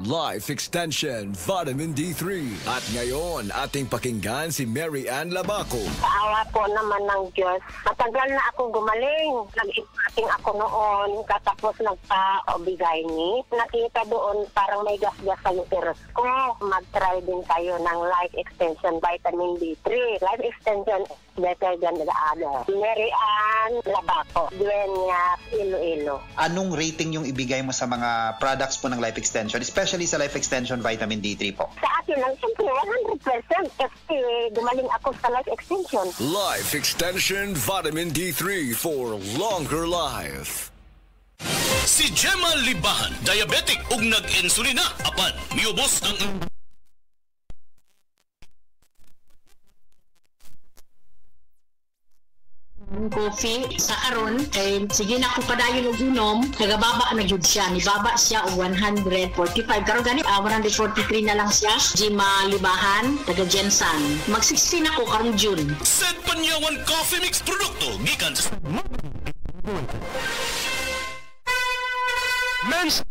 Life Extension Vitamin D3. At ngayon, ating pakinggan si Mary Ann Labaco. Sa awa po naman ng Diyos, matagal na ako gumaling. Nag-ipating ako noon, katapos nagpa-obigay ni. Nakita doon parang may gas-gas sa uterus ko. Mag-try din tayo ng Life Extension Vitamin D3. Life Extension is better than the other. Mary Ann Labaco, Dueñas, Iloilo. Anong rating yung ibigay mo sa mga products po ng Life Extension, especially sa Life Extension Vitamin D3 po? Sa akin lang, siyempre 100% kasi gumaling ako sa Life Extension. Life Extension Vitamin D3 for longer life. Si Gemma Libahan, diabetic ug nag-insulina. Apan, miubos ng coffee sa karon kay sige na ko padayon og inom nagababa na gyud siya nibaba siya og 145 karon gani 143 na lang siya. Gemma Libahan taga Jensan mag-16 ako karong June. Set Panyawan Coffee Mix produkto gikan sa Men's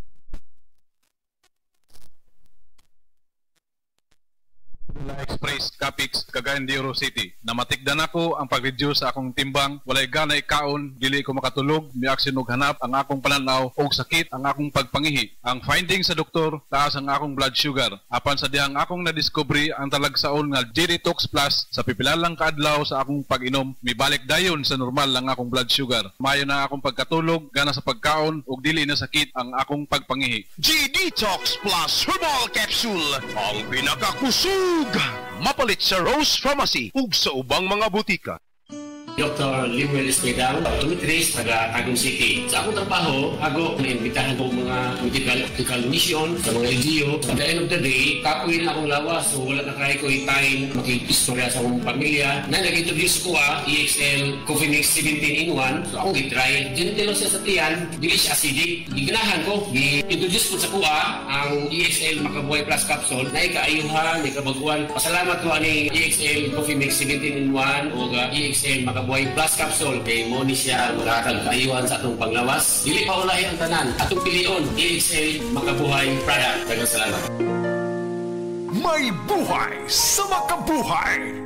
Express Capix Cagayan de Oro City. Namatigdan ako ang pag-reduce sa akong timbang, walay ganay kaon, dili ko makatulog, miaksin og hanap ang akong pananaw og sakit ang akong pagpangihi. Ang finding sa doktor, taas ang akong blood sugar. Apan sa dihang akong nadiscovery ang talagsaon nga G-Detox Plus sa pipilalang kaadlaw sa akong pag-inom, mibalik dayon sa normal ang akong blood sugar. Mayo na akong pagkatulog, gana sa pagkaon ug dili na sakit ang akong pagpangihi. G-Detox Plus Herbal Capsule, ang pinakakusog mapalit sa Rose Pharmacy ug sa ubang mga butika. Dr. Limuel Espedal, optometrist, taga Tagum City. Sa akong trabaho, ako naimbitahan po mga medical mission sa mga LGU. At the end of the day, kapoy na akong lawas. So wala na kaya ko time makikistorya sa akong pamilya. Na nag-introduce ko EXL Coffee Mix 17-in-1. So akong i-try. Gentle siya sa tiyan, dili siya acidic. Iganahan ko, i-introduce ko sa kuha ang EXL Makabuhay Plus Capsule na ikaayuhan, ikabaguan. Pasalamat ko ani EXL Coffee Mix 17-in-1 o EXL Makabuhay Plus Capsule kay mo ni siya magatag kaayuhan sa atong panglawas. Dili pa ulahi ang tanan. Atong pilion, EXL Makabuhay product. Daghang salamat. May buhay sa makabuhay!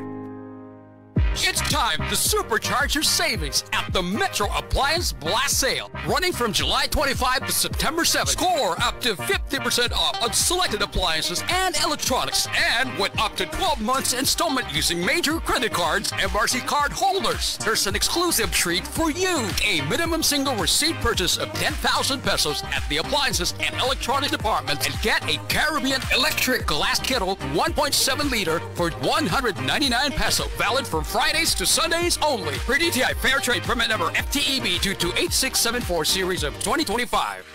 It's time to supercharge your savings at the Metro Appliance Blast Sale. Running from July 25 to September 7. Score up to 50% off on selected appliances and electronics. And with up to 12 months installment using major credit cards, MRC card holders. There's an exclusive treat for you. A minimum single receipt purchase of 10,000 pesos at the appliances and electronic department and get a Caribbean electric glass kettle 1.7 liter for 199 peso. Valid from Fridays to Sundays only. For DTI Fairtrade permit number FTEB 228674 series of 2025.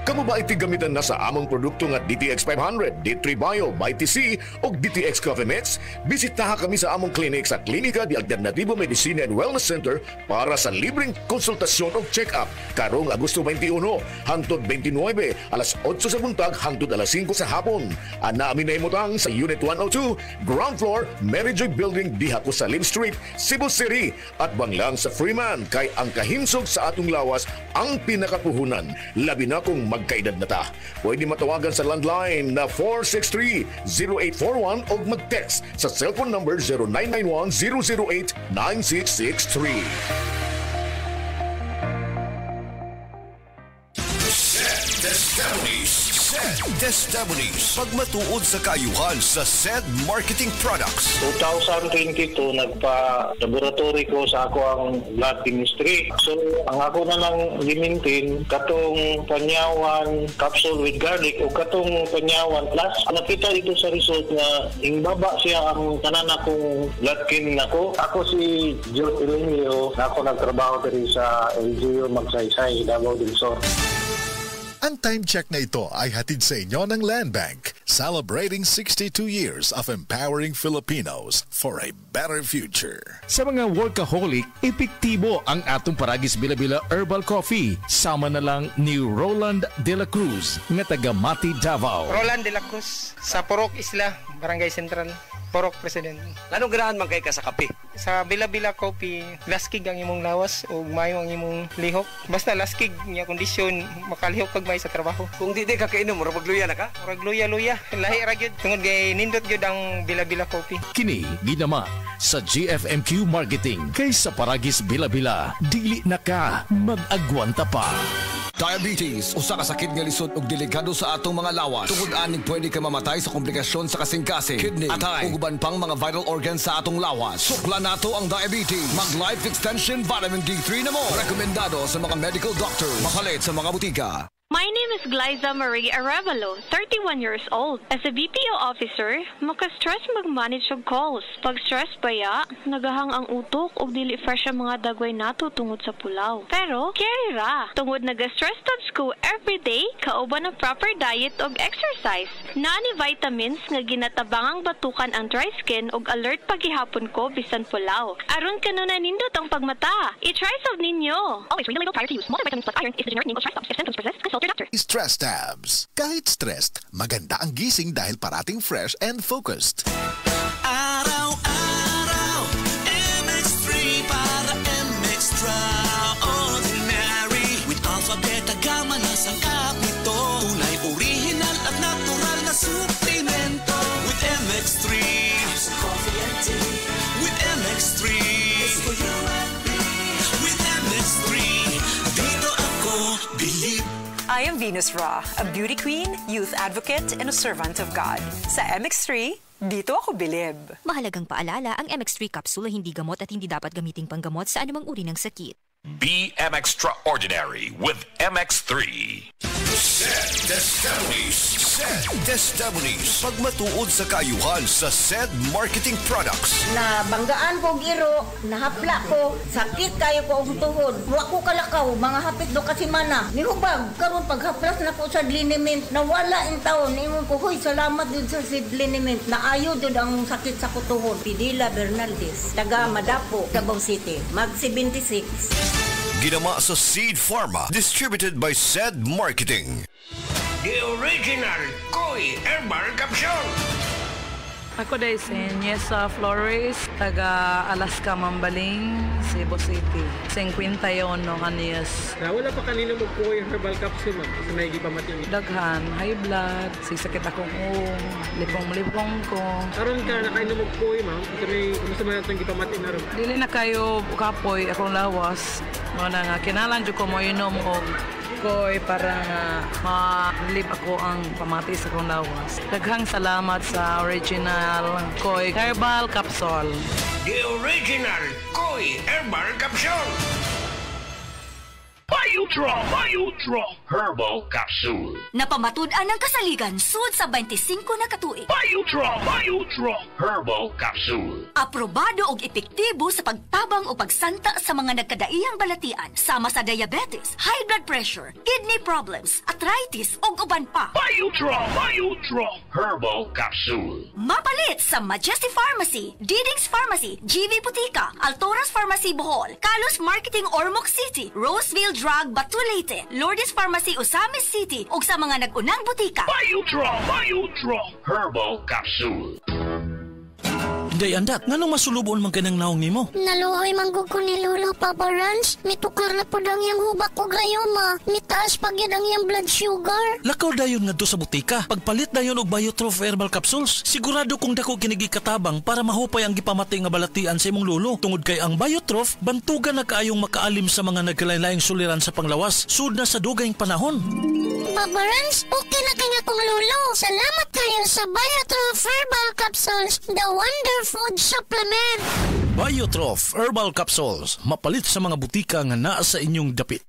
Kamu ba itigamitan na sa among produkto nga DTX 500, D3 Bio, ByTC o DTX Coffee Mix? Bisitaha kami sa among clinic sa Klinika di Alternativo Medicina and Wellness Center para sa libreng konsultasyon o check-up karong Agosto 21 hangtod 29 alas 8 sa buntag hangtod alas 5 sa hapon. Ana amin na imutang sa Unit 102, Ground Floor, Mary Joy Building diha ko sa Lim Street, Cebu City at banglang sa Freeman kay ang kahinsog sa atong lawas ang pinakapuhunan. Labi na kung magkaedad na ta. Pwede matawagan sa landline na 463-0841 o mag-text sa cellphone number 0991-008-9663. Testimonies. Pagmatuod sa kayuhan sa SED Marketing Products. 2022, nagpa-laboratory ko sa ako ang blood chemistry. So, ang ako na lang limintin, katong panyawan capsule with garlic o katong panyawan plus. Nakita dito sa result na baba siya ang tanan akong blood chem nako. Ako si John Elenio, ako nagtrabaho diri sa LGU Magsaysay, Davao del Sur. Ang time check na ito ay hatid sa inyo ng Land Bank, celebrating 62 years of empowering Filipinos for a better future. Sa mga workaholic, epektibo ang atong Paragis Bila-Bila Herbal Coffee. Sama na lang ni Roland De La Cruz, nga taga Mati, Davao. Roland De La Cruz, sa Purok Isla, Barangay Central. Porok, President. Anong ganahan man kay ka sa kape? Sa Bila-Bila Coffee, laskig ang imong lawas o mayo ang imong lihok. Basta laskig niya kondisyon, makalihok kag may sa trabaho. Kung di ka kainom, mura magluya na ka? Mura luya-luya. Lahi ra gyud. Tungod kay nindot gyud ang Bila-Bila Coffee. Kini ginama sa GFMQ Marketing kay sa Paragis Bila-Bila. Dili na ka mag-agwanta pa. Diabetes, usa ka sakit nga lisod ug delikado sa atong mga lawas. Tungod aning pwede ka mamatay sa komplikasyon sa kasing-kasing, kidney, atay, ug uban pang mga vital organs sa atong lawas. Sukla nato ang diabetes. Mag Life Extension Vitamin D3 na mo. Rekomendado sa mga medical doctors. Makalit sa mga butika. My name is Glyza Marie Arevalo, 31 years old. As a BPO officer, maka-stress mag-manage og calls. Pag stress baya, nagahang ang utok o dili fresh ang mga dagway nato tungod sa pulaw. Pero, carry ra. Tungod naga-stress tabs ko everyday, kauban ng proper diet og exercise. Naani vitamins nga ginatabangang batukan ang dry skin og alert paghihapon ko bisan pulaw. Aron kanuna nindot ang pagmata. I-try sa ninyo. Always read the label prior to use. Multivitamins plus iron is the generic name of stress tabs. If symptoms persist, consult your doctor. Stress Tabs. Kahit stressed, maganda ang gising dahil parating fresh and focused. Araw-araw, MX3 para MX-Traordinary. With alpha, beta, gamma na sangkap nito. Tunay, original at natural na suplemento. With MX3, coffee and tea. With MX3, it's for you and me. With MX3, dito ako believe. I am Venus Ra, a beauty queen, youth advocate, and a servant of God. Sa MX3, dito ako bilib. Mahalagang paalala, ang MX3 capsule hindi gamot at hindi dapat gamiting panggamot sa anumang uri ng sakit. Be MX-Traordinary with MX3. SED Testimonies. Pagmatuod sa kaayuhan sa SED Marketing Products. Na banggaan ko giro, nahapla ko, sakit kayo ko ang tuhod. Wa ko kalakaw, mga hapit do kasi mana. Nihubag, karon paghaplas na ko sa liniment, nawala in taon. Ingon ko, hoy, salamat din sa SED liniment. Naayo din ang sakit sa kutuhod. Pidila Bernaldez, taga Madapo, Davao City, mag 76. Ginama sa Seed Pharma, distributed by SED Marketing. The original Koi Herbal Capsule. Ako dahil si Niesa Flores, taga Alaska, Mambaling, Cebu City. 51 kaniyas. Wala pa kanina mo po yung herbal capsule, ma'am. Kasi may gipamatindi. Daghan, high blood, sisakit akong lipong-lipong ko. Karon ka, nakainom mo po ma'am. Kasi may kumusta man itong gipamatindi na rin. Dili na kayo kapoy akong lawas. Mga nga, kinalan dyan ko mo inom o koy para nga ma-relieve ako ang pamati sa akong lawas. Daghang salamat sa original Koi Herbal Capsule. The original Koi Herbal Capsule. Biotro Herbal Capsule. Napamatud-an ang kasaligan sud sa 25 na katuig. Biotro Herbal Capsule. Aprobado og epektibo sa pagtabang o pagsanta sa mga nagkadaiyang balatian sama sa diabetes, high blood pressure, kidney problems, arthritis ug uban pa. Biotro Herbal Capsule. Mapalit sa Majesty Pharmacy, Diding's Pharmacy, GV Butika, Altoras Pharmacy Bohol, Kalos Marketing Ormoc City, Roseville Drug Batulete, Lourdes Pharmacy Osamis City ug sa mga nag-unang butika. Biotro Herbal Capsule. Day andat, nganong masulubon man kanang naong nimo? Naluhoy manggug ko ni Lolo Papa Rans. Mitukar na po ang iyang hubak ko gayoma. Mitaas pag yan ang iyang blood sugar. Lakaw dayon nga do sa butika. Pagpalit dayon og Biotroph Herbal Capsules. Sigurado kung dako kinigi katabang para mahupay ang gipamatay nga balatian sa imong lolo. Tungod kay ang Biotroph, bantugan na kaayong makaalim sa mga nagkalain-laing suliran sa panglawas. Sud na sa dugayng panahon. Papa Rans, okay na kanya kong lolo. Salamat kayo sa Biotroph Herbal Capsules. The Wonder Food Supplement. Biotroph Herbal Capsules. Mapalit sa mga butika nga naa sa inyong dapit.